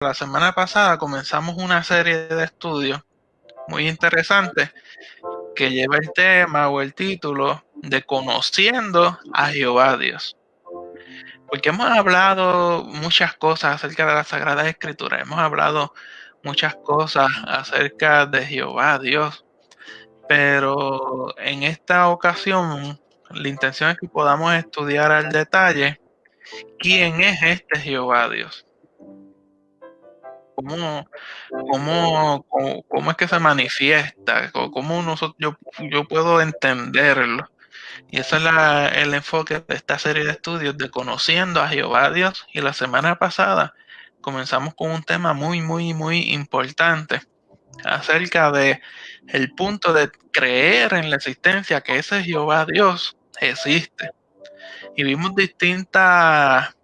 La semana pasada comenzamos una serie de estudios muy interesantes que lleva el tema o el título de Conociendo a Jehová Dios. Porque hemos hablado muchas cosas acerca de la Sagrada Escritura, hemos hablado muchas cosas acerca de Jehová Dios, pero en esta ocasión la intención es que podamos estudiar al detalle quién es este Jehová Dios. ¿Cómo, cómo es que se manifiesta? ¿Cómo yo puedo entenderlo? Y ese es el enfoque de esta serie de estudios de Conociendo a Jehová Dios. Y la semana pasada comenzamos con un tema muy importante acerca de el punto de creer en la existencia que ese Jehová Dios existe. Y vimos distintos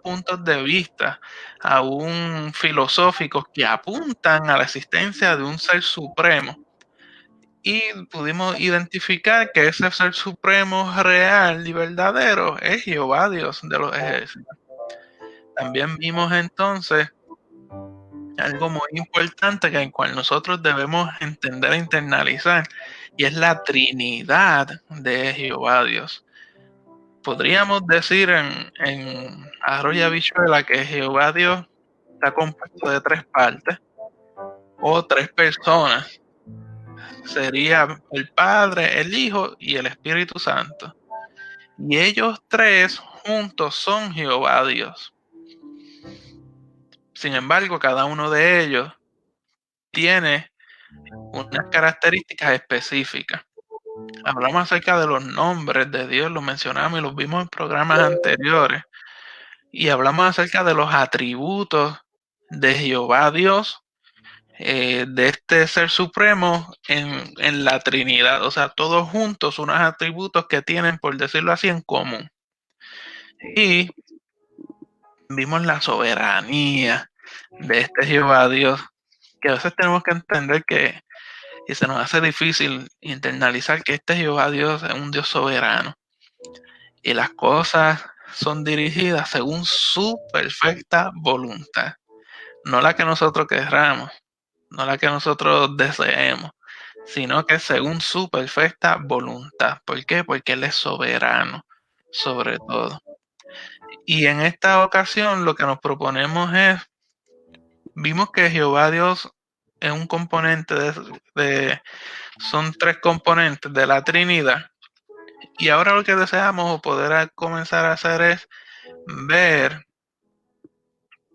puntos de vista, aún filosóficos, que apuntan a la existencia de un ser supremo. Y pudimos identificar que ese ser supremo real y verdadero es Jehová Dios de los ejércitos. También vimos entonces algo muy importante que en cual nosotros debemos entender e internalizar, y es la Trinidad de Jehová Dios. Podríamos decir en arroz y habichuela que Jehová Dios está compuesto de tres partes o tres personas. Sería el Padre, el Hijo y el Espíritu Santo. Y ellos tres juntos son Jehová Dios. Sin embargo, cada uno de ellos tiene unas características específicas. Hablamos acerca de los nombres de Dios, los mencionamos y los vimos en programas anteriores. Y hablamos acerca de los atributos de Jehová Dios, de este ser supremo en la Trinidad. O sea, todos juntos unos atributos que tienen, por decirlo así, en común. Y vimos la soberanía de este Jehová Dios, que a veces tenemos que entender que y se nos hace difícil internalizar que este Jehová Dios es un Dios soberano y las cosas son dirigidas según su perfecta voluntad, no la que nosotros querramos, no la que nosotros deseemos, sino que según su perfecta voluntad. ¿Por qué? Porque Él es soberano sobre todo. Y en esta ocasión lo que nos proponemos es, vimos que Jehová Dios es un componente son tres componentes de la Trinidad. Y ahora lo que deseamos poder comenzar a hacer es ver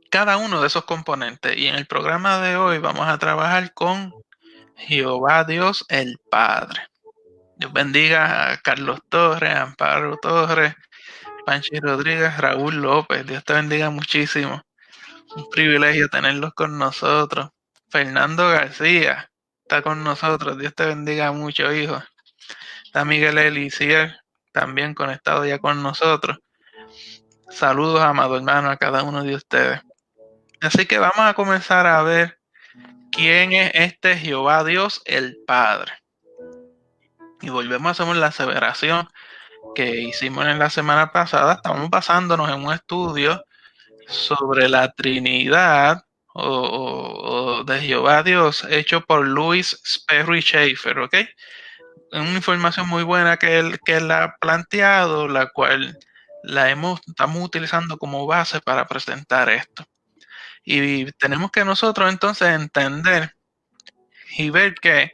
cada uno de esos componentes. Y en el programa de hoy vamos a trabajar con Jehová Dios el Padre. Dios bendiga a Carlos Torres, Amparo Torres, Panchi Rodríguez, Raúl López. Dios te bendiga muchísimo. Un privilegio tenerlos con nosotros. Fernando García está con nosotros. Dios te bendiga mucho, hijo. Está Miguel Elicier también conectado ya con nosotros. Saludos, amado hermano, a cada uno de ustedes. Así que vamos a comenzar a ver quién es este Jehová Dios el Padre. Y volvemos a hacer la aseveración que hicimos en la semana pasada. Estamos basándonos en un estudio sobre la Trinidad o de Jehová Dios hecho por Louis Sperry Schaeffer, ¿ok? Una información muy buena que él ha planteado, la cual estamos utilizando como base para presentar esto. Y tenemos que nosotros entonces entender y ver que,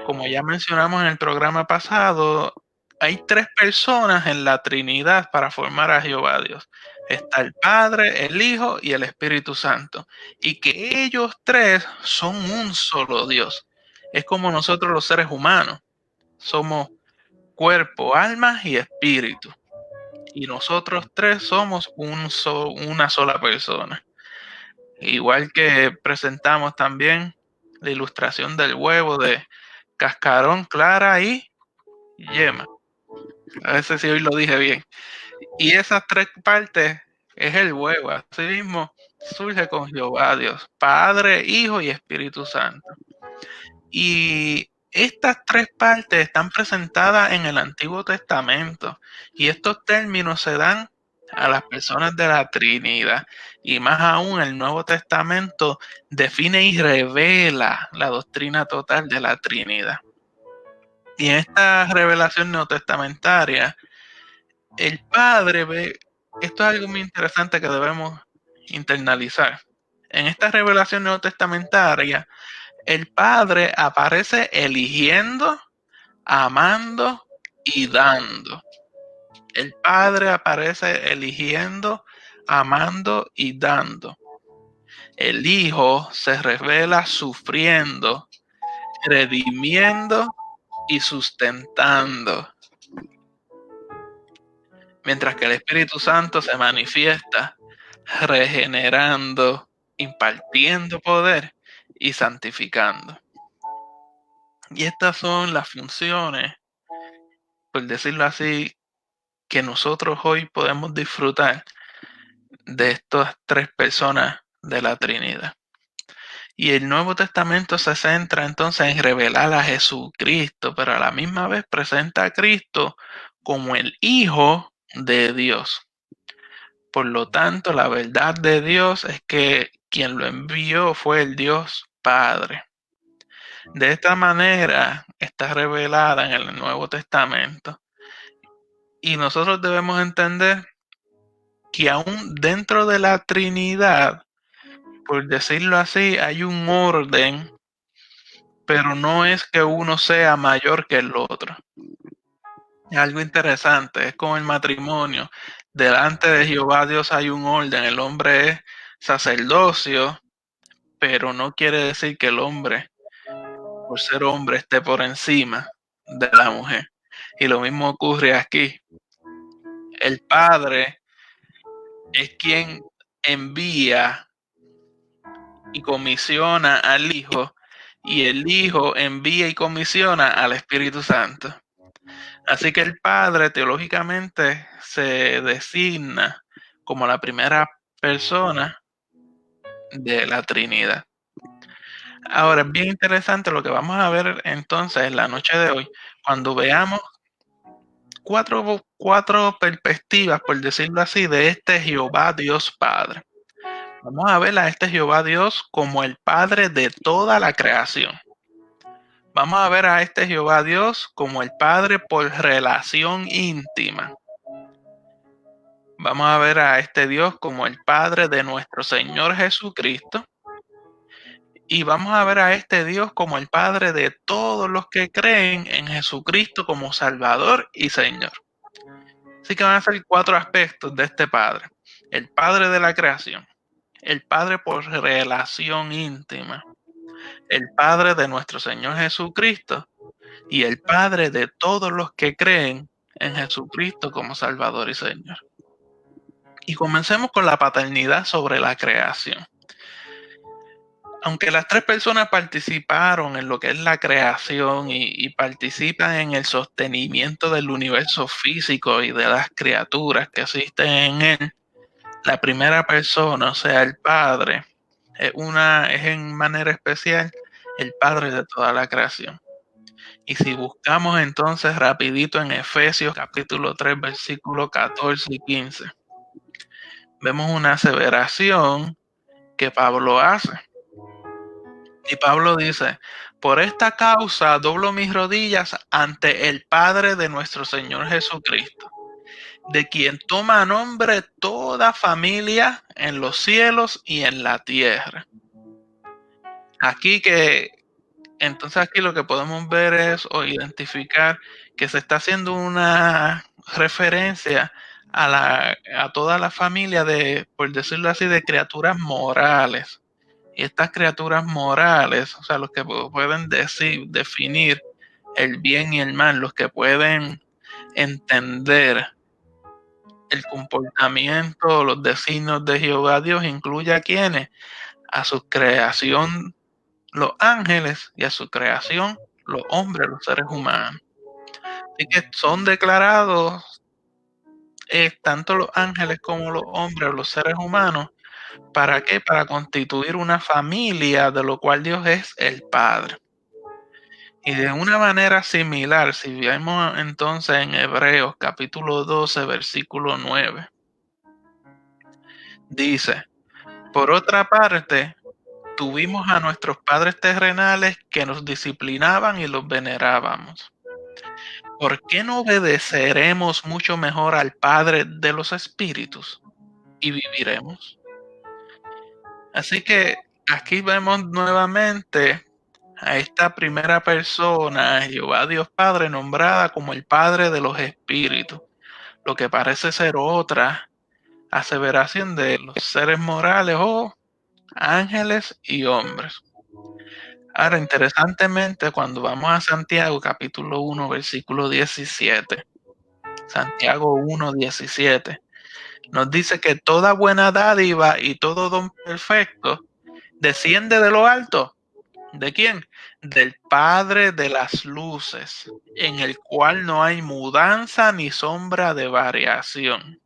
como ya mencionamos en el programa pasado, hay tres personas en la Trinidad para formar a Jehová Dios. Está el Padre, el Hijo y el Espíritu Santo. Y que ellos tres son un solo Dios. Es como nosotros los seres humanos. Somos cuerpo, alma y espíritu. Y nosotros tres somos una sola persona. Igual que presentamos también la ilustración del huevo de cascarón, clara y yema. A veces sí hoy lo dije bien. Y esas tres partes es el huevo. Así mismo surge con Jehová Dios, Padre, Hijo y Espíritu Santo. Y estas tres partes están presentadas en el Antiguo Testamento. Y estos términos se dan a las personas de la Trinidad. Y más aún, el Nuevo Testamento define y revela la doctrina total de la Trinidad. Y en esta revelación neotestamentaria, el Padre ve, esto es algo muy interesante que debemos internalizar. En esta revelación neotestamentaria, el Padre aparece eligiendo, amando y dando. El Padre aparece eligiendo, amando y dando. El Hijo se revela sufriendo, redimiendo y sustentando. Mientras que el Espíritu Santo se manifiesta regenerando, impartiendo poder y santificando. Y estas son las funciones, por decirlo así, que nosotros hoy podemos disfrutar de estas tres personas de la Trinidad. Y el Nuevo Testamento se centra entonces en revelar a Jesucristo, pero a la misma vez presenta a Cristo como el Hijo de Dios. Por lo tanto, la verdad de Dios es que quien lo envió fue el Dios Padre. De esta manera está revelada en el Nuevo Testamento. Y nosotros debemos entender que aún dentro de la Trinidad, por decirlo así, hay un orden, pero no es que uno sea mayor que el otro. Es algo interesante, es como el matrimonio. Delante de Jehová Dios hay un orden, el hombre es sacerdocio, pero no quiere decir que el hombre, por ser hombre, esté por encima de la mujer. Y lo mismo ocurre aquí. El padre es quien envía y comisiona al Hijo, y el Hijo envía y comisiona al Espíritu Santo. Así que el Padre teológicamente se designa como la primera persona de la Trinidad. Ahora es bien interesante lo que vamos a ver entonces en la noche de hoy, cuando veamos cuatro perspectivas, por decirlo así, de este Jehová Dios Padre. Vamos a ver a este Jehová Dios como el Padre de toda la creación. Vamos a ver a este Jehová Dios como el Padre por relación íntima. Vamos a ver a este Dios como el Padre de nuestro Señor Jesucristo. Y vamos a ver a este Dios como el Padre de todos los que creen en Jesucristo como Salvador y Señor. Así que van a ser cuatro aspectos de este Padre. El Padre de la creación, el Padre por relación íntima, el Padre de nuestro Señor Jesucristo y el Padre de todos los que creen en Jesucristo como Salvador y Señor. Y comencemos con la paternidad sobre la creación. Aunque las tres personas participaron en lo que es la creación y participan en el sostenimiento del universo físico y de las criaturas que existen en él, la primera persona, o sea, el Padre, es en manera especial el Padre de toda la creación. Y si buscamos entonces rapidito en Efesios capítulo 3, versículos 14 y 15, vemos una aseveración que Pablo hace. Y Pablo dice, por esta causa doblo mis rodillas ante el Padre de nuestro Señor Jesucristo, de quien toma nombre toda familia en los cielos y en la tierra. Entonces aquí lo que podemos ver es o identificar que se está haciendo una referencia a toda la familia de, por decirlo así, de criaturas morales. Y estas criaturas morales, o sea, los que pueden definir el bien y el mal, los que pueden entender el comportamiento, los designios de Jehová Dios, incluye a quienes, a su creación, los ángeles, y a su creación, los hombres, los seres humanos. Así que son declarados tanto los ángeles como los hombres, los seres humanos. ¿Para qué? Para constituir una familia de lo cual Dios es el Padre. Y de una manera similar, si vemos entonces en Hebreos capítulo 12, versículo 9, Dice, por otra parte, tuvimos a nuestros padres terrenales que nos disciplinaban y los venerábamos. ¿Por qué no obedeceremos mucho mejor al Padre de los Espíritus y viviremos? Así que aquí vemos nuevamente a esta primera persona, Jehová Dios Padre, nombrada como el Padre de los Espíritus, lo que parece ser otra aseveración de los seres morales o ángeles y hombres. Ahora, interesantemente, cuando vamos a Santiago capítulo 1, versículo 17, Santiago 1, 17, nos dice que toda buena dádiva y todo don perfecto desciende de lo alto. ¿De quién? Del Padre de las luces, en el cual no hay mudanza ni sombra de variación.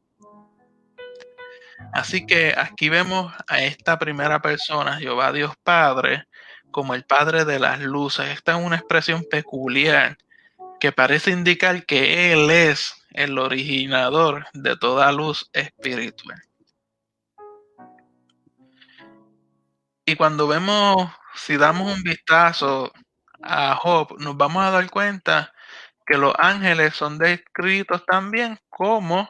Así que aquí vemos a esta primera persona, Jehová Dios Padre, como el Padre de las luces. Esta es una expresión peculiar que parece indicar que Él es el originador de toda luz espiritual. Y cuando vemos, si damos un vistazo a Job, nos vamos a dar cuenta que los ángeles son descritos también como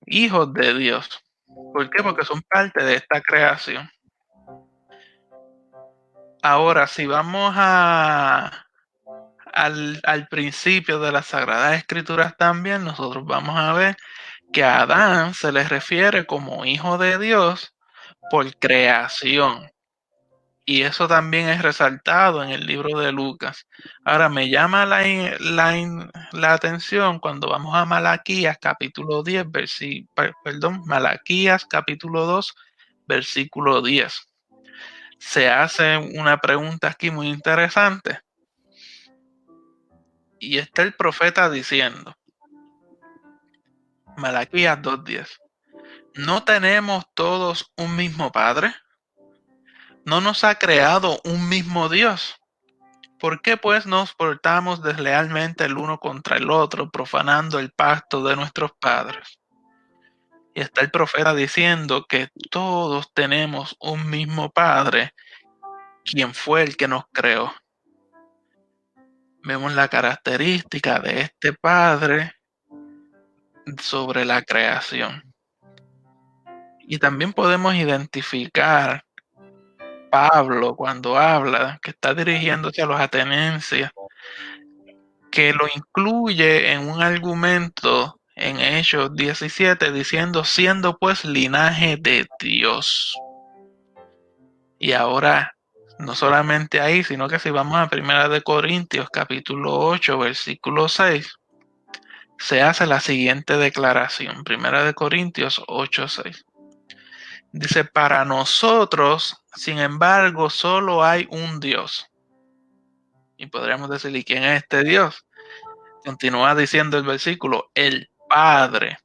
hijos de Dios. ¿Por qué? Porque son parte de esta creación. Ahora, si vamos al principio de las Sagradas Escrituras también, nosotros vamos a ver que a Adán se le refiere como hijo de Dios por creación. Y eso también es resaltado en el libro de Lucas. Ahora me llama la atención cuando vamos a Malaquías capítulo 10, Malaquías capítulo 2, versículo 10. Se hace una pregunta aquí muy interesante. Y está el profeta diciendo, Malaquías 2:10, ¿no tenemos todos un mismo Padre? ¿No nos ha creado un mismo Dios? ¿Por qué pues nos portamos deslealmente el uno contra el otro, profanando el pacto de nuestros padres? Y está el profeta diciendo que todos tenemos un mismo Padre, quien fue el que nos creó. Vemos la característica de este Padre sobre la creación. Y también podemos identificar Pablo cuando habla, que está dirigiéndose a los atenienses, que lo incluye en un argumento en Hechos 17 diciendo, siendo pues linaje de Dios. Y ahora, no solamente ahí, sino que si vamos a Primera de Corintios capítulo 8, versículo 6, se hace la siguiente declaración. Primera de Corintios 8, 6. Dice, para nosotros, sin embargo, solo hay un Dios. Y podríamos decir, ¿y quién es este Dios? Continúa diciendo el versículo, el Padre,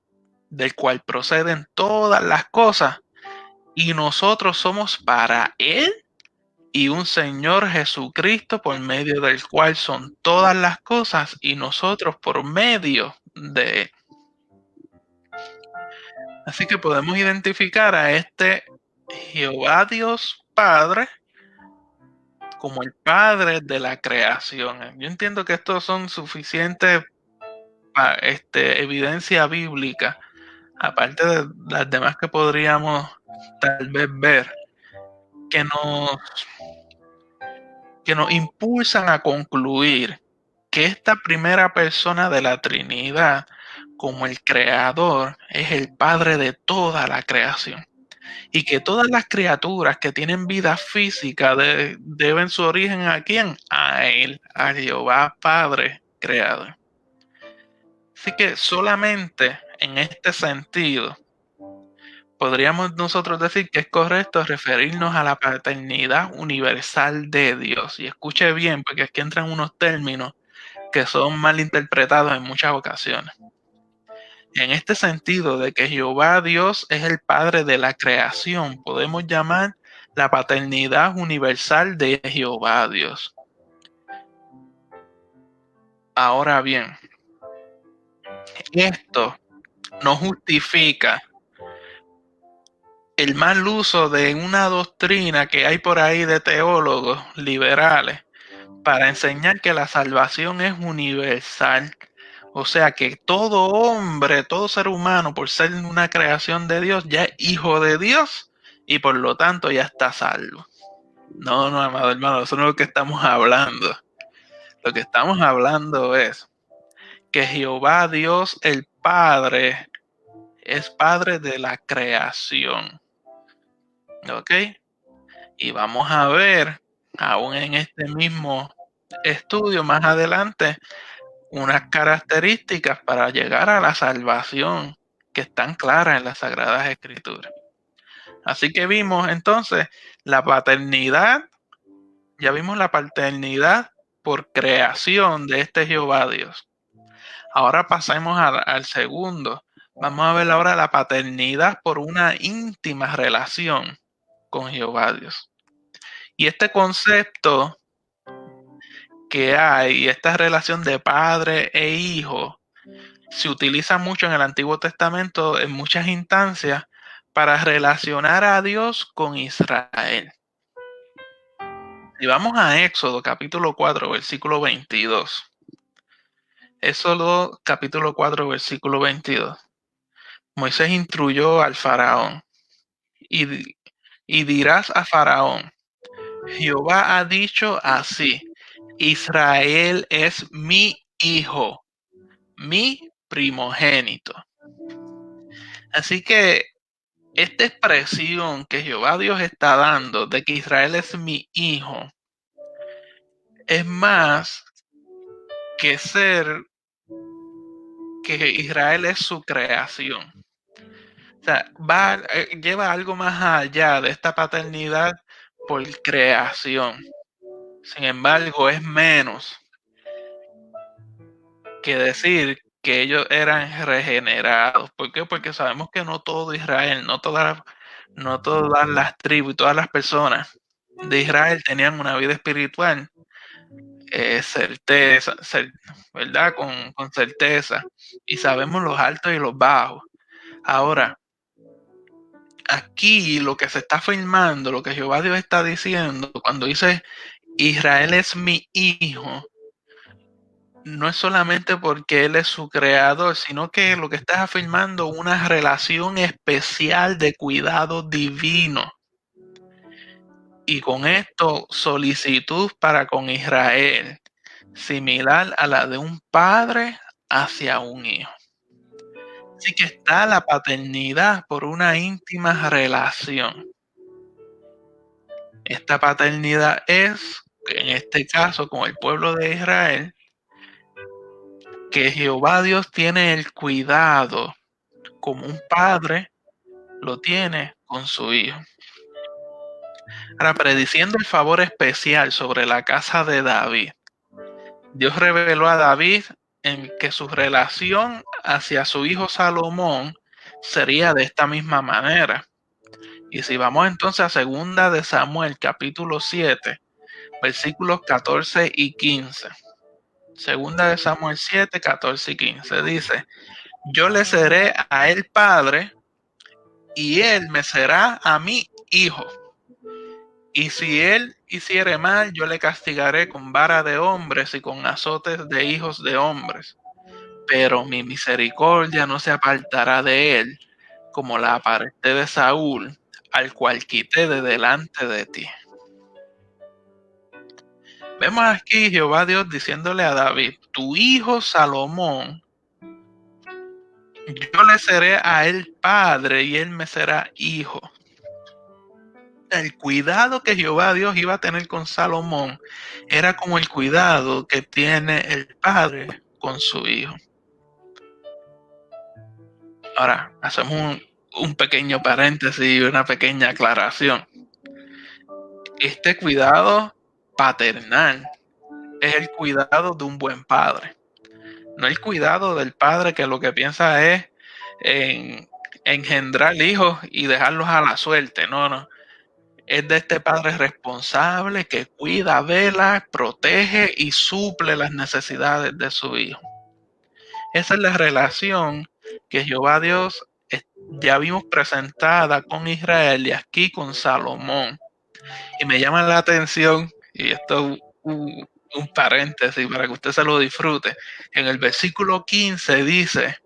del cual proceden todas las cosas, y nosotros somos para Él y un Señor Jesucristo por medio del cual son todas las cosas y nosotros por medio de Él. Así que podemos identificar a este Jehová Dios Padre como el Padre de la creación. Yo entiendo que estos son suficientes evidencia bíblica, aparte de las demás que podríamos tal vez ver, que nos, que nos impulsan a concluir que esta primera persona de la Trinidad, como el creador, es el Padre de toda la creación. Y que todas las criaturas que tienen vida física deben su origen a quién? A Él, a Jehová Padre creador. Así que solamente en este sentido podríamos nosotros decir que es correcto referirnos a la paternidad universal de Dios. Y escuche bien, porque aquí entran unos términos que son mal interpretados en muchas ocasiones. En este sentido de que Jehová Dios es el Padre de la creación, podemos llamar la paternidad universal de Jehová Dios. Ahora bien, esto no justifica el mal uso de una doctrina que hay por ahí de teólogos liberales para enseñar que la salvación es universal. O sea que todo hombre, todo ser humano, por ser una creación de Dios, ya es hijo de Dios y por lo tanto ya está salvo. No, no, amado hermano, eso no es lo que estamos hablando. Lo que estamos hablando es que Jehová Dios, el Padre, es Padre de la creación. ¿Ok? Y vamos a ver, aún en este mismo estudio más adelante, unas características para llegar a la salvación que están claras en las Sagradas Escrituras. Así que vimos entonces la paternidad, ya vimos la paternidad por creación de este Jehová Dios. Ahora pasemos al segundo. Vamos a ver ahora la paternidad por una íntima relación con Jehová Dios. Y este concepto que hay, esta relación de padre e hijo, se utiliza mucho en el Antiguo Testamento en muchas instancias para relacionar a Dios con Israel. Y vamos a Éxodo capítulo 4, versículo 22. Éxodo capítulo 4, versículo 22. Moisés instruyó al faraón y dirás a faraón, Jehová ha dicho así, Israel es mi hijo, mi primogénito. Así que esta expresión que Jehová Dios está dando de que Israel es mi hijo es más que ser que Israel es su creación. O sea, lleva algo más allá de esta paternidad por creación. Sin embargo, es menos que decir que ellos eran regenerados. ¿Por qué? Porque sabemos que no todo Israel, no todas las tribus y todas las personas de Israel tenían una vida espiritual certeza, ¿verdad? Con certeza. Y sabemos los altos y los bajos. Ahora, aquí lo que se está afirmando, lo que Jehová Dios está diciendo, cuando dice Israel es mi hijo, no es solamente porque Él es su creador, sino que lo que está afirmando una relación especial de cuidado divino. Y con esto, solicitud para con Israel, similar a la de un padre hacia un hijo. Así que está la paternidad por una íntima relación. Esta paternidad es, en este caso, con el pueblo de Israel, que Jehová Dios tiene el cuidado como un padre lo tiene con su hijo. Ahora, prediciendo el favor especial sobre la casa de David, Dios reveló a David en que su relación hacia su hijo Salomón sería de esta misma manera. Y si vamos entonces a segunda de Samuel, capítulo 7, versículos 14 y 15. Segunda de Samuel 7, 14 y 15 dice, yo le seré a él padre y él me será a mí hijo. Y si él hiciere mal, yo le castigaré con vara de hombres y con azotes de hijos de hombres. Pero mi misericordia no se apartará de él, como la aparté de Saúl, al cual quité de delante de ti. Vemos aquí Jehová Dios diciéndole a David, tu hijo Salomón, yo le seré a él padre y él me será hijo. El cuidado que Jehová Dios iba a tener con Salomón era como el cuidado que tiene el padre con su hijo. Ahora, hacemos un pequeño paréntesis y una pequeña aclaración. Este cuidado paternal es el cuidado de un buen padre. No el cuidado del padre que lo que piensa es en engendrar hijos y dejarlos a la suerte. No. Es de este padre responsable que cuida, vela, protege y suple las necesidades de su hijo. Esa es la relación que Jehová Dios ya vimos presentada con Israel y aquí con Salomón. Y me llama la atención, y esto es un paréntesis para que usted se lo disfrute. En el versículo 15 dice,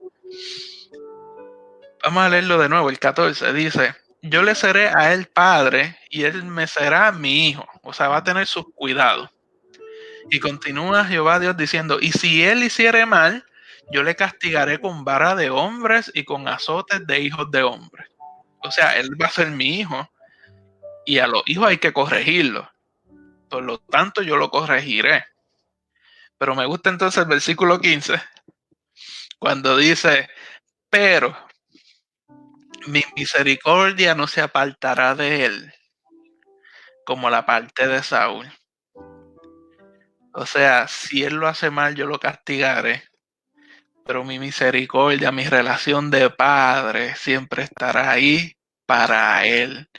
vamos a leerlo de nuevo, el 14 dice, yo le seré a él padre y él me será mi hijo. O sea, va a tener sus cuidados. Y continúa Jehová Dios diciendo, y si él hiciere mal, yo le castigaré con vara de hombres y con azotes de hijos de hombres. O sea, él va a ser mi hijo y a los hijos hay que corregirlos. Por lo tanto, yo lo corregiré. Pero me gusta entonces el versículo 15, cuando dice, pero mi misericordia no se apartará de él, como la parte de Saúl. O sea, si él lo hace mal, yo lo castigaré. Pero mi misericordia, mi relación de padre, siempre estará ahí para él.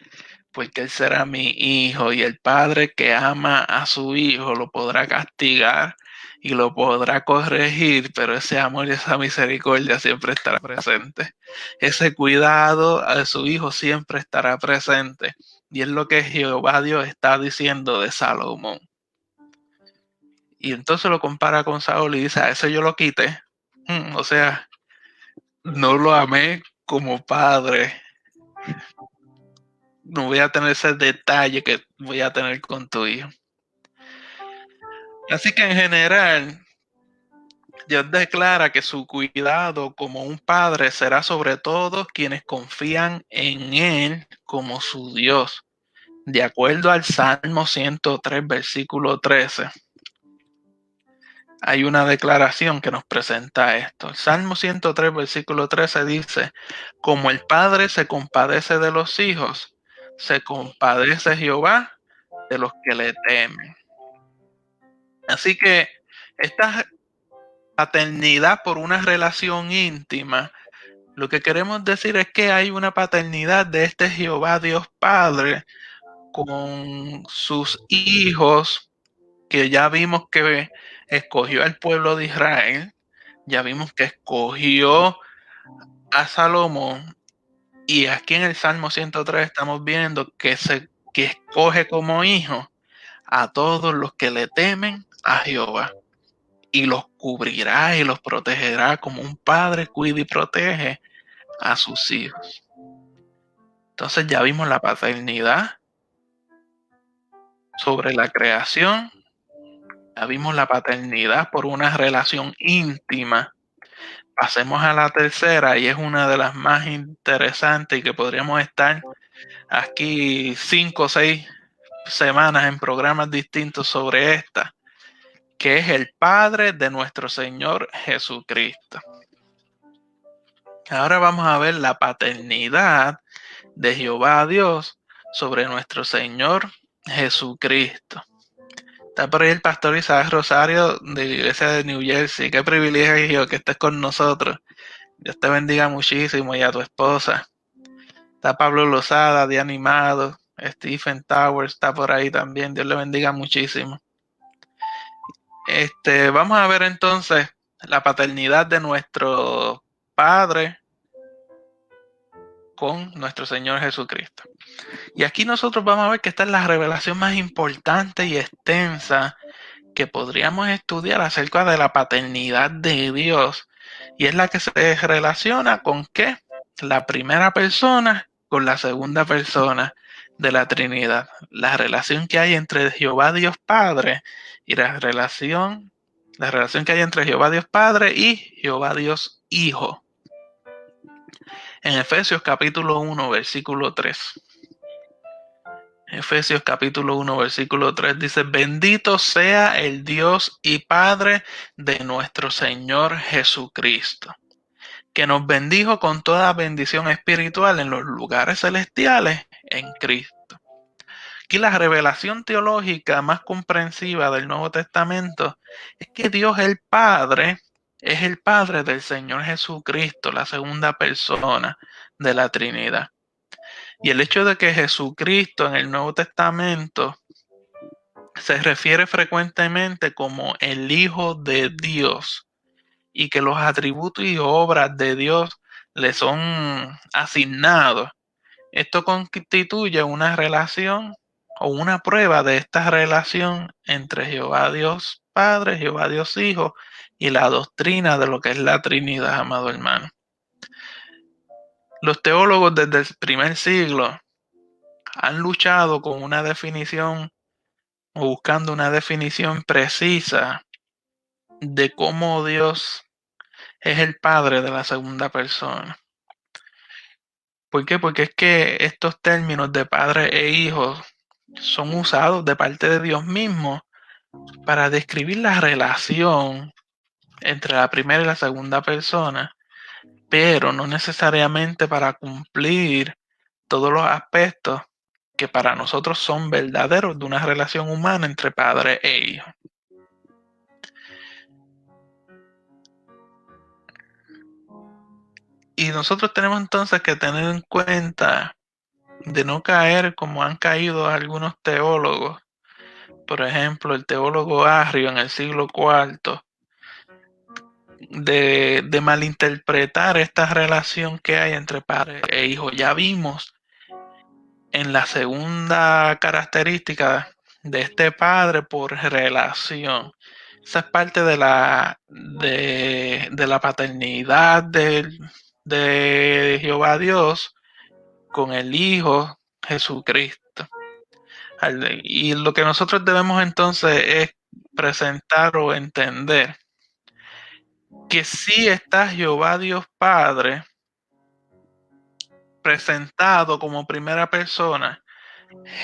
Porque él será mi hijo y el padre que ama a su hijo lo podrá castigar y lo podrá corregir, pero ese amor y esa misericordia siempre estará presente. Ese cuidado a su hijo siempre estará presente. Y es lo que Jehová Dios está diciendo de Salomón. Y entonces lo compara con Saúl y dice, a ese yo lo quité. O sea, no lo amé como padre. No voy a tener ese detalle que voy a tener con tu hijo. Así que en general, Dios declara que su cuidado como un padre será sobre todos quienes confían en Él como su Dios. De acuerdo al Salmo 103, versículo 13, hay una declaración que nos presenta esto. El Salmo 103, versículo 13 dice, como el Padre se compadece de los hijos, se compadece Jehová de los que le temen. Así que esta paternidad por una relación íntima, lo que queremos decir es que hay una paternidad de este Jehová Dios Padre con sus hijos, que ya vimos que escogió al pueblo de Israel, ya vimos que escogió a Salomón, y aquí en el Salmo 103 estamos viendo que escoge como hijo a todos los que le temen a Jehová. Y los cubrirá y los protegerá como un padre cuida y protege a sus hijos. Entonces ya vimos la paternidad sobre la creación, ya vimos la paternidad por una relación íntima. Pasemos a la tercera y es una de las más interesantes y que podríamos estar aquí 5 o 6 semanas en programas distintos sobre esta, que es el Padre de nuestro Señor Jesucristo. Ahora vamos a ver la paternidad de Jehová Dios sobre nuestro Señor Jesucristo. Está por ahí el pastor Isaac Rosario de la iglesia de New Jersey. Qué privilegio que estés con nosotros. Dios te bendiga muchísimo y a tu esposa. Está Pablo Lozada de Animado. Stephen Towers está por ahí también. Dios le bendiga muchísimo. Vamos a ver entonces la paternidad de nuestro Padre con nuestro Señor Jesucristo. Y aquí nosotros vamos a ver que esta es la revelación más importante y extensa que podríamos estudiar acerca de la paternidad de Dios. Y es la que se relaciona con ¿qué? La primera persona con la segunda persona de la Trinidad. La relación que hay entre Jehová Dios Padre y la relación que hay entre Jehová Dios Padre y Jehová Dios Hijo. En Efesios capítulo 1, versículo 3. Efesios capítulo 1, versículo 3 dice, bendito sea el Dios y Padre de nuestro Señor Jesucristo, que nos bendijo con toda bendición espiritual en los lugares celestiales en Cristo. Aquí la revelación teológica más comprensiva del Nuevo Testamento es que Dios el Padre es el Padre del Señor Jesucristo, la segunda persona de la Trinidad. Y el hecho de que Jesucristo en el Nuevo Testamento se refiere frecuentemente como el Hijo de Dios y que los atributos y obras de Dios le son asignados. Esto constituye una relación o una prueba de esta relación entre Jehová Dios Padre, Jehová Dios Hijo y la doctrina de lo que es la Trinidad, amado hermano. Los teólogos desde el primer siglo han luchado con una definición o buscando una definición precisa de cómo Dios es el Padre de la segunda persona. ¿Por qué? Porque es que estos términos de Padre e Hijo son usados de parte de Dios mismo para describir la relación entre la primera y la segunda persona, pero no necesariamente para cumplir todos los aspectos que para nosotros son verdaderos de una relación humana entre padre e hijo. Y nosotros tenemos entonces que tener en cuenta de no caer como han caído algunos teólogos. Por ejemplo, el teólogo Arrio en el siglo IV, de malinterpretar esta relación que hay entre padre e hijo. Ya vimos en la segunda característica de este padre por relación. Esa es parte de la paternidad de Jehová Dios con el Hijo Jesucristo. Y lo que nosotros debemos entonces es presentar o entender que sí está Jehová Dios Padre presentado como primera persona.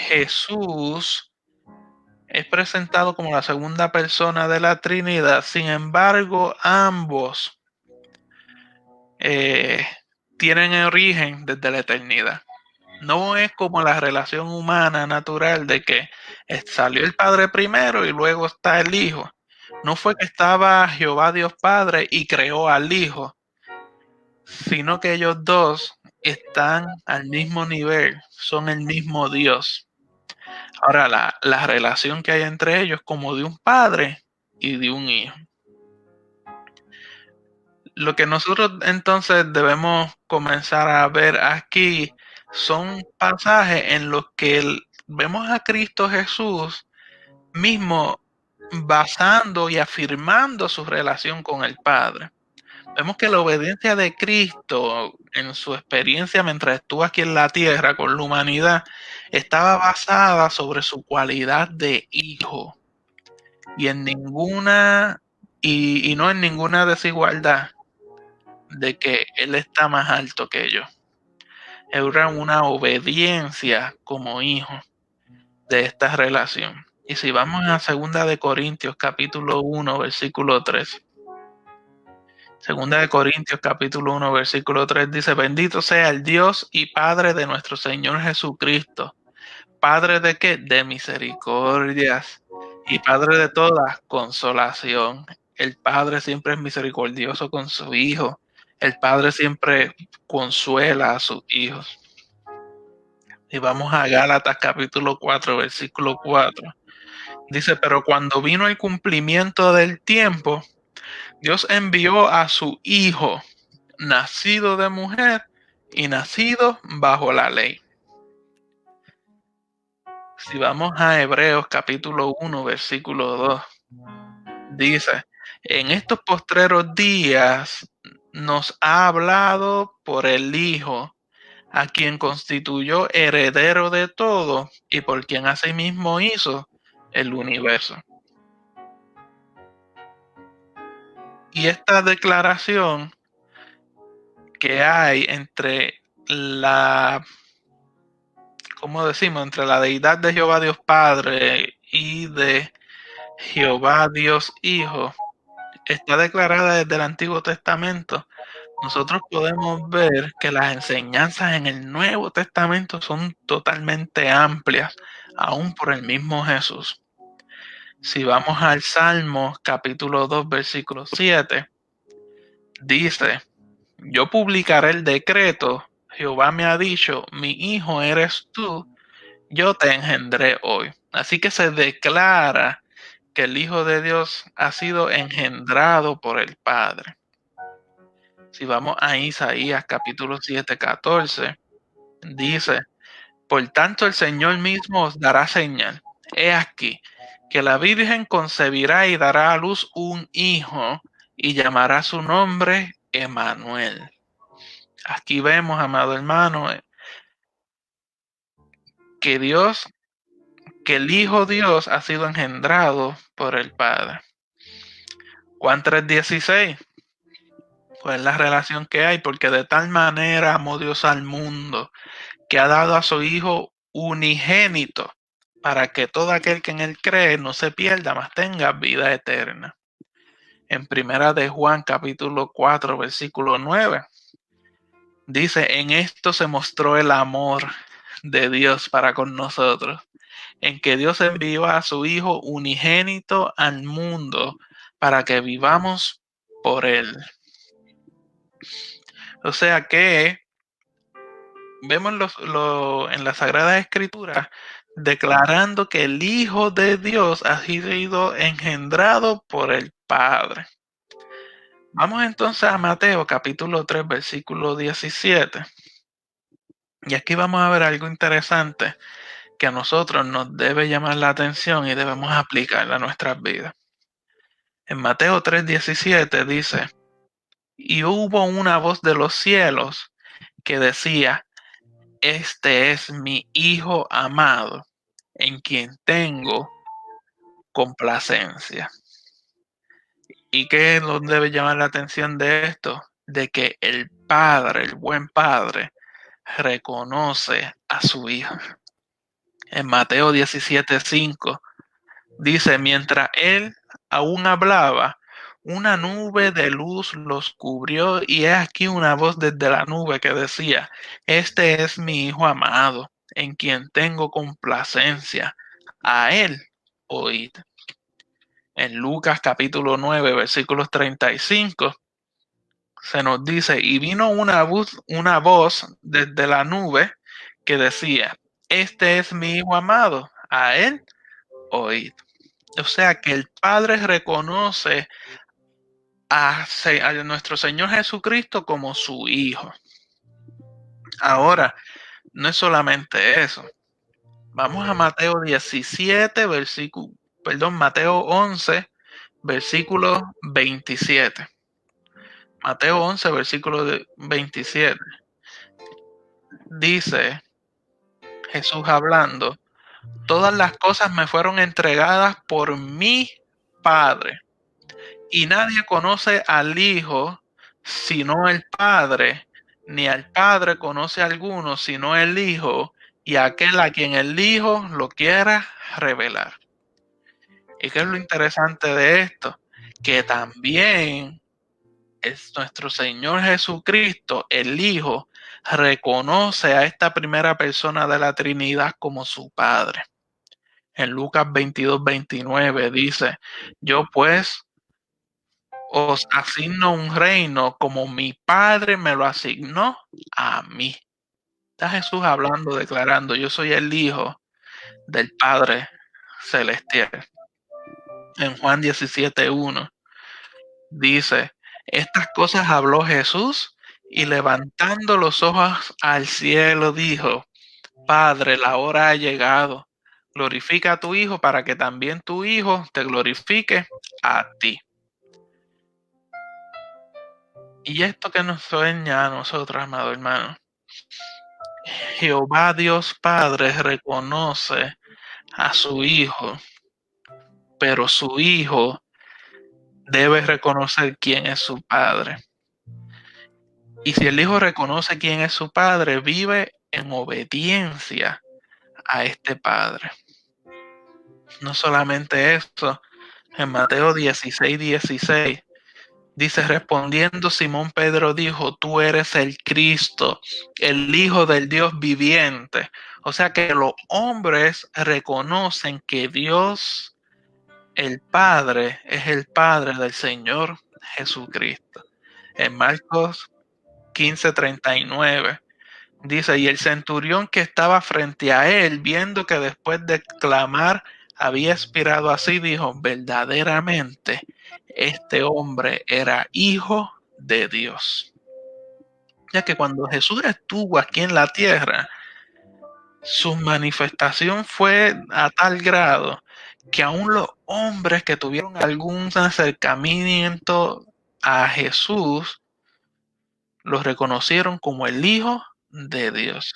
Jesús es presentado como la segunda persona de la Trinidad. Sin embargo, ambos tienen origen desde la eternidad. No es como la relación humana natural de que salió el Padre primero y luego está el Hijo. No fue que estaba Jehová Dios Padre y creó al Hijo, sino que ellos dos están al mismo nivel, son el mismo Dios. Ahora, la relación que hay entre ellos como de un padre y de un hijo. Lo que nosotros entonces debemos comenzar a ver aquí son pasajes en los que vemos a Cristo Jesús mismo basando y afirmando su relación con el Padre. Vemos que la obediencia de Cristo en su experiencia mientras estuvo aquí en la tierra con la humanidad estaba basada sobre su cualidad de hijo y en ninguna y no en ninguna desigualdad de que él está más alto que ellos. Era una obediencia como hijo de esta relación. Y si vamos a 2 Corintios capítulo 1 versículo 3. 2 Corintios capítulo 1 versículo 3 dice: bendito sea el Dios y Padre de nuestro Señor Jesucristo. ¿Padre de qué? De misericordias y Padre de toda consolación. El Padre siempre es misericordioso con su Hijo. El Padre siempre consuela a sus hijos. Y vamos a Gálatas capítulo 4 versículo 4. Dice: pero cuando vino el cumplimiento del tiempo, Dios envió a su Hijo, nacido de mujer y nacido bajo la ley. Si vamos a Hebreos capítulo 1 versículo 2, dice: en estos postreros días nos ha hablado por el Hijo, a quien constituyó heredero de todo y por quien asimismo hizo el universo. Y esta declaración que hay entre ¿cómo decimos? Entre la deidad de Jehová Dios Padre y de Jehová Dios Hijo, está declarada desde el Antiguo Testamento. Nosotros podemos ver que las enseñanzas en el Nuevo Testamento son totalmente amplias, aún por el mismo Jesús. Si vamos al Salmo capítulo 2 versículo 7, dice: yo publicaré el decreto, Jehová me ha dicho, mi hijo eres tú, yo te engendré hoy. Así que se declara que el Hijo de Dios ha sido engendrado por el Padre. Si vamos a Isaías capítulo 7, 14, dice, por tanto el Señor mismo os dará señal. He aquí que la Virgen concebirá y dará a luz un hijo y llamará su nombre Emmanuel. Aquí vemos, amado hermano, que el Hijo Dios ha sido engendrado por el Padre. Juan 3:16, pues la relación que hay, porque de tal manera amó Dios al mundo, que ha dado a su Hijo unigénito, para que todo aquel que en él cree no se pierda, mas tenga vida eterna. En primera de Juan capítulo 4, versículo 9, dice, en esto se mostró el amor de Dios para con nosotros, en que Dios envió a su Hijo unigénito al mundo para que vivamos por él. O sea que vemos en la Sagrada Escritura declarando que el Hijo de Dios ha sido engendrado por el Padre. Vamos entonces a Mateo capítulo 3, versículo 17. Y aquí vamos a ver algo interesante que a nosotros nos debe llamar la atención y debemos aplicar a nuestras vidas. En Mateo 3:17 dice, y hubo una voz de los cielos que decía, este es mi Hijo amado, en quien tengo complacencia. ¿Y qué nos debe llamar la atención de esto? De que el Padre, el buen Padre, reconoce a su Hijo. En Mateo 17:5 dice, mientras él aún hablaba, una nube de luz los cubrió y he aquí una voz desde la nube que decía, este es mi Hijo amado, en quien tengo complacencia. A él oíd. En Lucas capítulo 9, versículos 35, se nos dice, y vino una voz desde la nube que decía, este es mi Hijo amado, a él oíd. O sea que el Padre reconoce a nuestro Señor Jesucristo como su Hijo. Ahora, no es solamente eso. Vamos a Mateo 17, Mateo 11, versículo 27. Mateo 11, versículo 27. Dice Jesús hablando, todas las cosas me fueron entregadas por mi Padre. Y nadie conoce al Hijo sino el Padre, ni al Padre conoce a alguno sino el Hijo, y aquel a quien el Hijo lo quiera revelar. ¿Y qué es lo interesante de esto? Que también es nuestro Señor Jesucristo, el Hijo, reconoce a esta primera persona de la Trinidad como su Padre. En Lucas 22:29 dice, yo pues os asigno un reino como mi Padre me lo asignó a mí. Está Jesús hablando, declarando, yo soy el Hijo del Padre Celestial. En Juan 17:1 dice, estas cosas habló Jesús y levantando los ojos al cielo dijo, Padre, la hora ha llegado. Glorifica a tu Hijo para que también tu Hijo te glorifique a ti. Y esto que nos sueña a nosotros, amado hermano. Jehová Dios Padre reconoce a su Hijo, pero su Hijo debe reconocer quién es su Padre. Y si el Hijo reconoce quién es su Padre, vive en obediencia a este Padre. No solamente esto, en Mateo 16:16 dice, respondiendo Simón Pedro dijo, tú eres el Cristo, el Hijo del Dios viviente. O sea que los hombres reconocen que Dios, el Padre, es el Padre del Señor Jesucristo. En Marcos 15:39 dice, y el centurión que estaba frente a él, viendo que después de clamar había expirado así, dijo, verdaderamente este hombre era hijo de Dios. ya que cuando Jesús estuvo aquí en la tierra, su manifestación fue a tal grado que aún los hombres que tuvieron algún acercamiento a Jesús los reconocieron como el Hijo de Dios.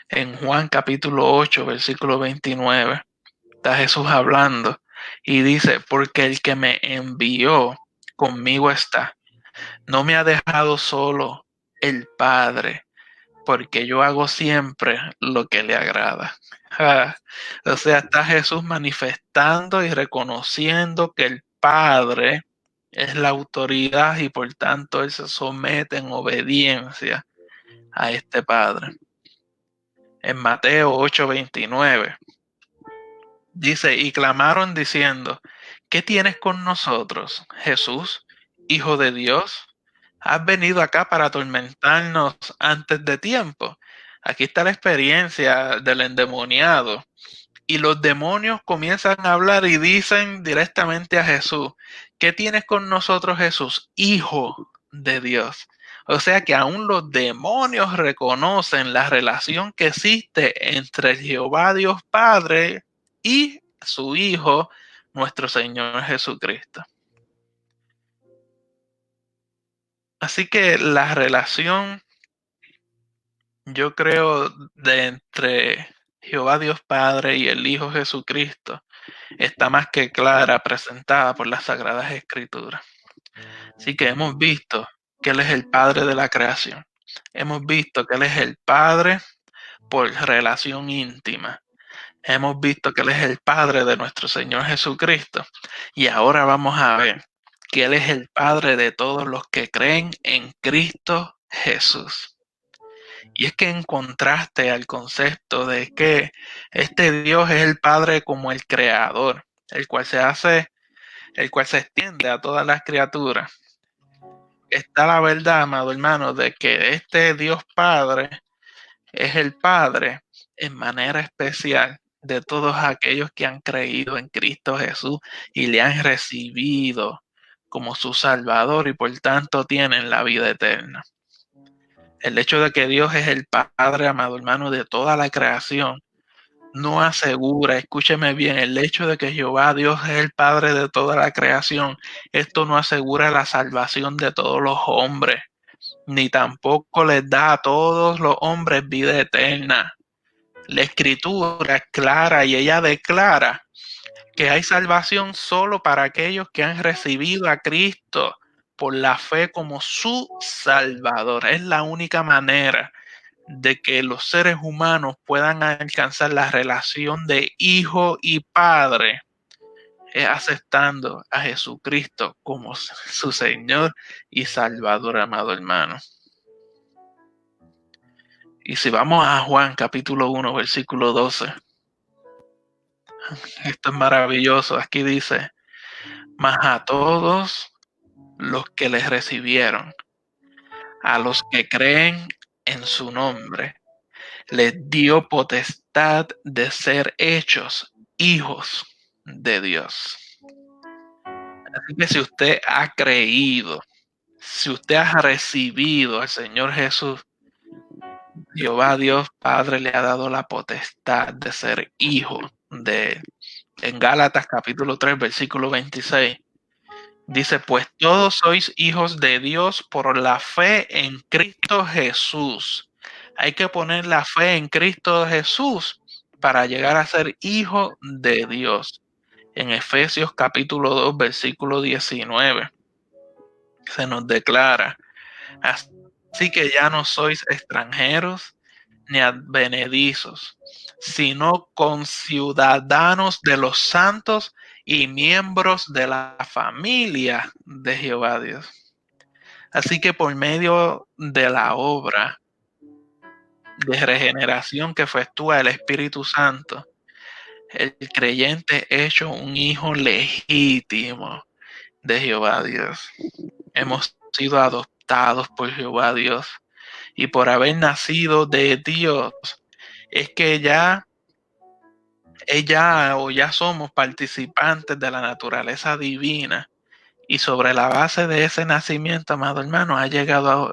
En Juan capítulo 8, versículo 29, está Jesús hablando y dice, porque el que me envió conmigo está. No me ha dejado solo el Padre, porque yo hago siempre lo que le agrada. Ah, o sea, está Jesús manifestando y reconociendo que el Padre es la autoridad y por tanto él se somete en obediencia a este Padre. En Mateo 8:29 dice, y clamaron diciendo, ¿qué tienes con nosotros, Jesús, Hijo de Dios? ¿Has venido acá para atormentarnos antes de tiempo? Aquí está la experiencia del endemoniado. Y los demonios comienzan a hablar y dicen directamente a Jesús, ¿qué tienes con nosotros, Jesús, Hijo de Dios? O sea que aún los demonios reconocen la relación que existe entre Jehová Dios Padre y su Hijo, nuestro Señor Jesucristo. Así que la relación, yo creo, de entre Jehová Dios Padre y el Hijo Jesucristo está más que clara, presentada por las Sagradas Escrituras. Así que hemos visto que Él es el Padre de la creación. Hemos visto que Él es el Padre por relación íntima. Hemos visto que Él es el Padre de nuestro Señor Jesucristo. Y ahora vamos a ver que Él es el Padre de todos los que creen en Cristo Jesús. Y es que en contraste al concepto de que este Dios es el Padre como el Creador, el cual se extiende a todas las criaturas, está la verdad, amado hermano, de que este Dios Padre es el Padre en manera especial de todos aquellos que han creído en Cristo Jesús y le han recibido como su Salvador y por tanto tienen la vida eterna. El hecho de que Dios es el Padre, amado hermano, de toda la creación, no asegura, escúcheme bien, el hecho de que Jehová Dios es el Padre de toda la creación, esto no asegura la salvación de todos los hombres, ni tampoco les da a todos los hombres vida eterna. La Escritura es clara y ella declara que hay salvación solo para aquellos que han recibido a Cristo por la fe como su Salvador. Es la única manera de que los seres humanos puedan alcanzar la relación de hijo y padre, es aceptando a Jesucristo como su Señor y Salvador, amado hermano. Y si vamos a Juan capítulo 1, versículo 12, esto es maravilloso. Aquí dice, mas a todos los que les recibieron, a los que creen en su nombre, les dio potestad de ser hechos hijos de Dios. Así que si usted ha creído, si usted ha recibido al Señor Jesús, Jehová Dios Padre le ha dado la potestad de ser hijo de Él. En Gálatas capítulo 3, versículo 26, dice, pues todos sois hijos de Dios por la fe en Cristo Jesús. Hay que poner la fe en Cristo Jesús para llegar a ser hijo de Dios. En Efesios capítulo 2, versículo 19, se nos declara, así que ya no sois extranjeros ni advenedizos, sino conciudadanos de los santos y miembros de la familia de Jehová Dios. Así que por medio de la obra de regeneración que efectúa el Espíritu Santo, el creyente es hecho un hijo legítimo de Jehová Dios. Hemos sido adoptados por Jehová Dios y por haber nacido de Dios es que ya somos participantes de la naturaleza divina y sobre la base de ese nacimiento, amado hermano, ha llegado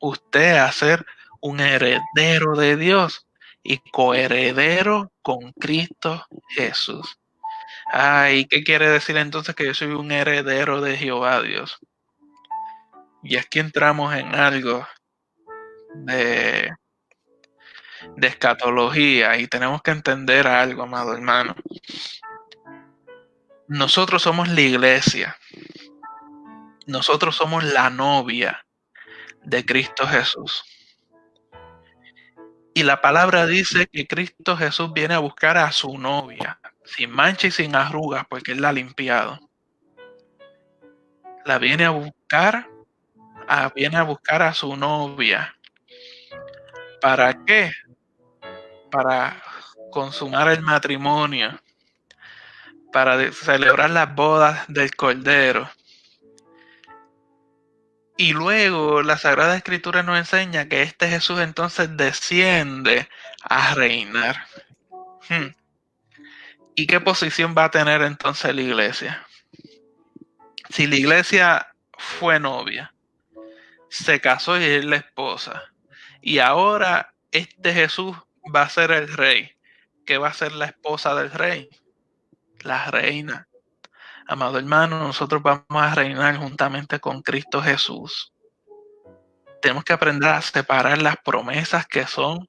usted a ser un heredero de Dios y coheredero con Cristo Jesús. Ay, ¿qué quiere decir entonces que yo soy un heredero de Jehová Dios? Y aquí entramos en algo de, de escatología y tenemos que entender algo, amado hermano. Nosotros somos la iglesia. Nosotros somos la novia de Cristo Jesús. Y la palabra dice que Cristo Jesús viene a buscar a su novia, sin mancha y sin arrugas, porque Él la ha limpiado. La viene a buscar, viene a buscar a su novia. ¿Para qué? Para consumar el matrimonio, para celebrar las bodas del Cordero. Y luego la Sagrada Escritura nos enseña que este Jesús entonces desciende a reinar. ¿Y qué posición va a tener entonces la iglesia? Si la iglesia fue novia, se casó y es la esposa, y ahora este Jesús va a ser el rey, ¿qué va a ser la esposa del rey? La reina. Amado hermano, nosotros vamos a reinar juntamente con Cristo Jesús. Tenemos que aprender a separar las promesas que son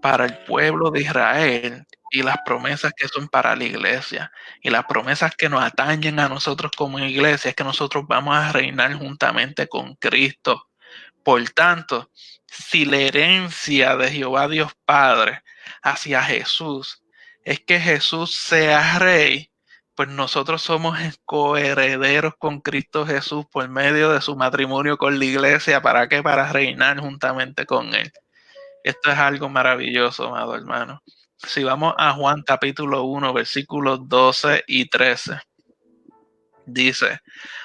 para el pueblo de Israel y las promesas que son para la iglesia. Y las promesas que nos atañen a nosotros como iglesia es que nosotros vamos a reinar juntamente con Cristo. Por tanto, si la herencia de Jehová Dios Padre hacia Jesús es que Jesús sea rey, pues nosotros somos coherederos con Cristo Jesús por medio de su matrimonio con la iglesia. ¿Para qué? Para reinar juntamente con Él. Esto es algo maravilloso, amado hermano. Si vamos a Juan capítulo 1, versículos 12 y 13, dice: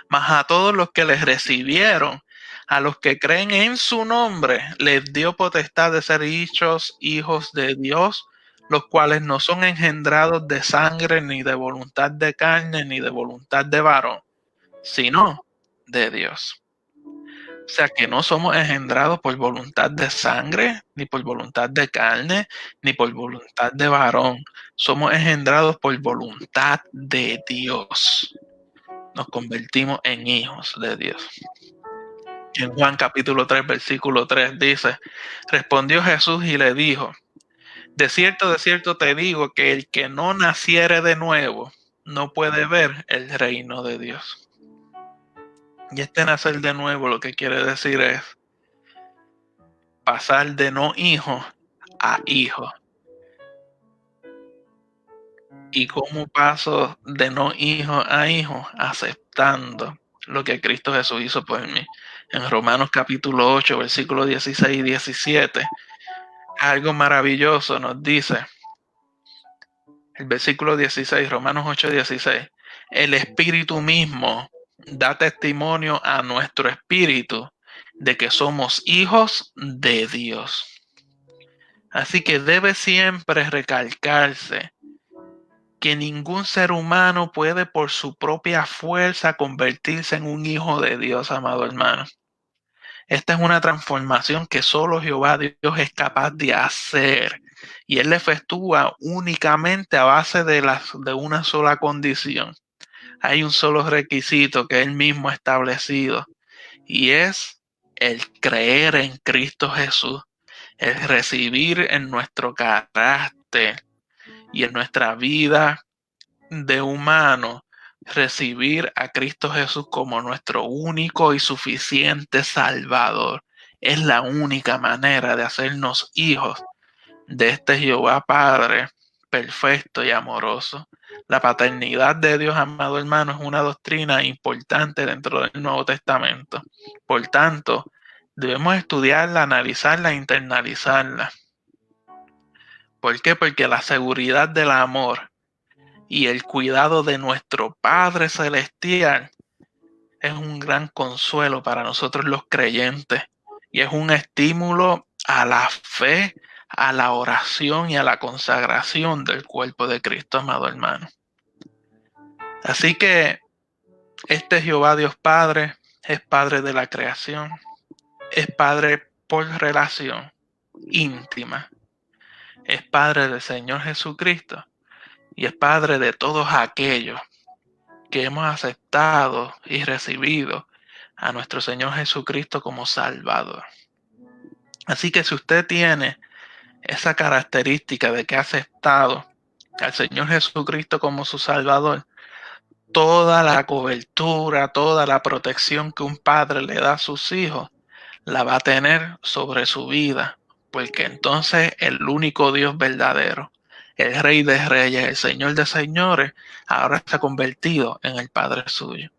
mas a todos los que les recibieron, a los que creen en su nombre, les dio potestad de ser hechos hijos de Dios, los cuales no son engendrados de sangre, ni de voluntad de carne, ni de voluntad de varón, sino de Dios. O sea que no somos engendrados por voluntad de sangre, ni por voluntad de carne, ni por voluntad de varón. Somos engendrados por voluntad de Dios. Nos convertimos en hijos de Dios. En Juan capítulo 3, versículo 3 dice: respondió Jesús y le dijo: de cierto te digo que el que no naciere de nuevo no puede ver el reino de Dios. Y este nacer de nuevo lo que quiere decir es pasar de no hijo a hijo. ¿Y cómo paso de no hijo a hijo? Aceptando lo que Cristo Jesús hizo por mí. En Romanos capítulo 8, versículos 16 y 17, algo maravilloso nos dice. El versículo 16, Romanos 8, 16. El Espíritu mismo da testimonio a nuestro espíritu de que somos hijos de Dios. Así que debe siempre recalcarse que ningún ser humano puede por su propia fuerza convertirse en un hijo de Dios, amado hermano. Esta es una transformación que solo Jehová Dios es capaz de hacer. Y Él la efectúa únicamente a base de una sola condición. Hay un solo requisito que Él mismo ha establecido. Y es el creer en Cristo Jesús. El recibir en nuestro carácter y en nuestra vida de humano, recibir a Cristo Jesús como nuestro único y suficiente Salvador. Es la única manera de hacernos hijos de este Jehová Padre perfecto y amoroso. La paternidad de Dios, amado hermano, es una doctrina importante dentro del Nuevo Testamento. Por tanto, debemos estudiarla, analizarla, internalizarla. ¿Por qué? Porque la seguridad del amor y el cuidado de nuestro Padre Celestial es un gran consuelo para nosotros los creyentes y es un estímulo a la fe, a la oración y a la consagración del cuerpo de Cristo, amado hermano. Así que este Jehová Dios Padre es Padre de la creación, es Padre por relación íntima. Es Padre del Señor Jesucristo y es Padre de todos aquellos que hemos aceptado y recibido a nuestro Señor Jesucristo como Salvador. Así que si usted tiene esa característica de que ha aceptado al Señor Jesucristo como su Salvador, toda la cobertura, toda la protección que un padre le da a sus hijos, la va a tener sobre su vida, porque entonces el único Dios verdadero, el Rey de Reyes, el Señor de Señores, ahora se ha convertido en el Padre suyo.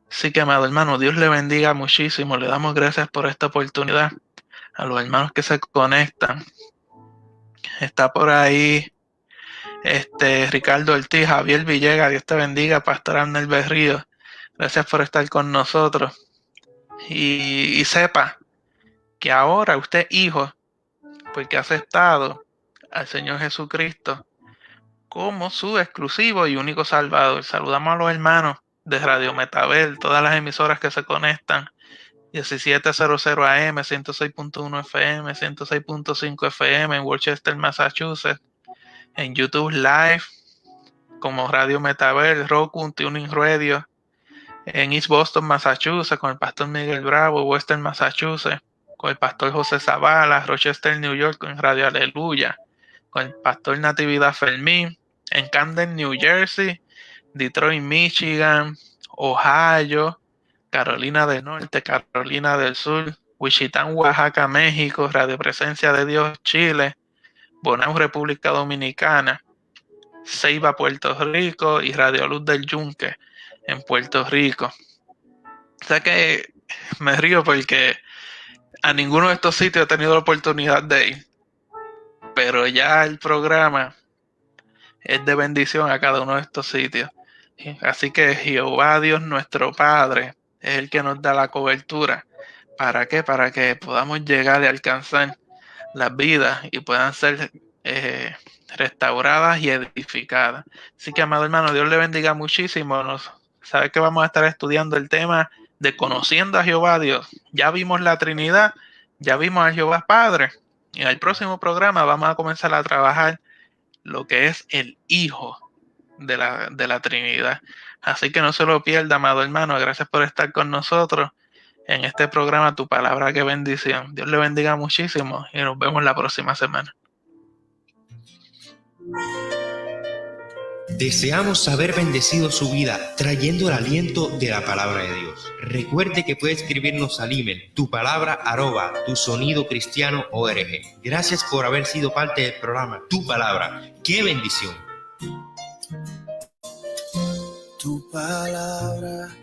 Así que, amado hermano, Dios le bendiga muchísimo. Le damos gracias por esta oportunidad. A los hermanos que se conectan. Está por ahí Ricardo Ortiz, Javier Villegas, Dios te bendiga, Pastor Abner Berrío. Gracias por estar con nosotros. Y sepa que ahora usted, hijo, porque ha aceptado al Señor Jesucristo como su exclusivo y único Salvador. Saludamos a los hermanos de Radio Metabel, todas las emisoras que se conectan. 1700 AM, 106.1 FM, 106.5 FM en Worcester, Massachusetts. En YouTube Live, como Radio Metabel, Roku, Tuning Radio. En East Boston, Massachusetts, con el pastor Miguel Bravo, Western Massachusetts, con el pastor José Zavala, Rochester, New York, con Radio Aleluya, con el pastor Natividad Fermín, en Camden, New Jersey, Detroit, Michigan, Ohio, Carolina del Norte, Carolina del Sur, Wichita, Oaxaca, México, Radio Presencia de Dios, Chile, Bonao, República Dominicana, Ceiba, Puerto Rico y Radio Luz del Yunque en Puerto Rico. O sea que me río porque a ninguno de estos sitios he tenido la oportunidad de ir, pero ya el programa es de bendición a cada uno de estos sitios. Así que Jehová Dios nuestro Padre es el que nos da la cobertura. ¿Para qué? Para que podamos llegar y alcanzar las vidas y puedan ser restauradas y edificadas. Así que, amado hermano, Dios le bendiga muchísimo. Sabe que vamos a estar estudiando el tema de conociendo a Jehová Dios. Ya vimos la Trinidad, ya vimos a Jehová Padre. Y en el próximo programa vamos a comenzar a trabajar lo que es el Hijo de la Trinidad. Así que no se lo pierda, amado hermano. Gracias por estar con nosotros en este programa Tu Palabra, qué bendición. Dios le bendiga muchísimo y nos vemos la próxima semana. Deseamos haber bendecido su vida trayendo el aliento de la palabra de Dios. Recuerde que puede escribirnos al email tupalabra@tusonidocristiano.org. Gracias por haber sido parte del programa Tu Palabra. ¡Qué bendición! Tu palabra